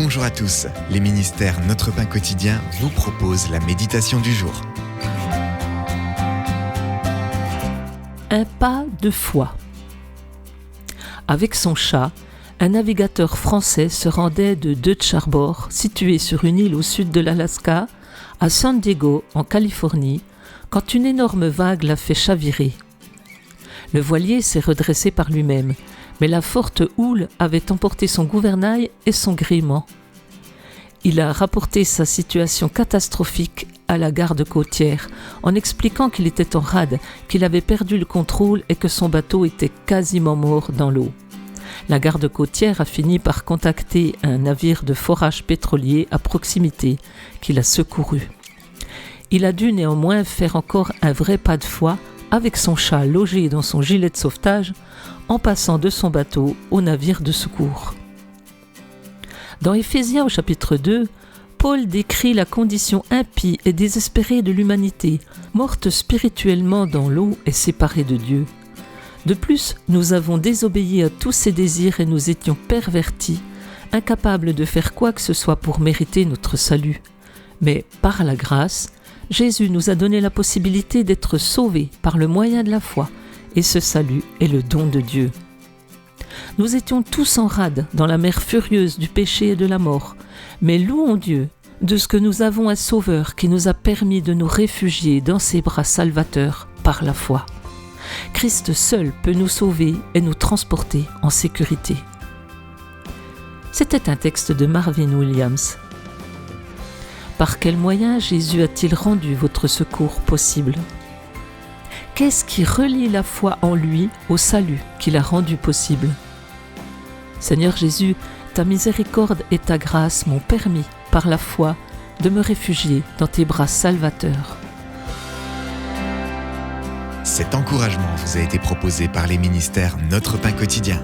Bonjour à tous, les ministères Notre Pain Quotidien vous proposent la méditation du jour. Un pas de foi. Avec son chat, un navigateur français se rendait de Dutch Harbor, situé sur une île au sud de l'Alaska, à San Diego, en Californie, quand une énorme vague l'a fait chavirer. Le voilier s'est redressé par lui-même, mais la forte houle avait emporté son gouvernail et son gréement. Il a rapporté sa situation catastrophique à la garde côtière, en expliquant qu'il était en rade, qu'il avait perdu le contrôle et que son bateau était quasiment mort dans l'eau. La garde côtière a fini par contacter un navire de forage pétrolier à proximité, qui l'a secouru. Il a dû néanmoins faire encore un vrai pas de foi, avec son chat logé dans son gilet de sauvetage, en passant de son bateau au navire de secours. Dans Éphésiens au chapitre 2, Paul décrit la condition impie et désespérée de l'humanité, morte spirituellement dans l'eau et séparée de Dieu. De plus, nous avons désobéi à tous ses désirs et nous étions pervertis, incapables de faire quoi que ce soit pour mériter notre salut. Mais par la grâce, Jésus nous a donné la possibilité d'être sauvés par le moyen de la foi, et ce salut est le don de Dieu. Nous étions tous en rade dans la mer furieuse du péché et de la mort, mais louons Dieu de ce que nous avons un Sauveur qui nous a permis de nous réfugier dans ses bras salvateurs par la foi. Christ seul peut nous sauver et nous transporter en sécurité. C'était un texte de Marvin Williams. Par quel moyen Jésus a-t-il rendu votre secours possible ? Qu'est-ce qui relie la foi en lui au salut qu'il a rendu possible ? Seigneur Jésus, ta miséricorde et ta grâce m'ont permis, par la foi, de me réfugier dans tes bras salvateurs. Cet encouragement vous a été proposé par les ministères Notre Pain Quotidien.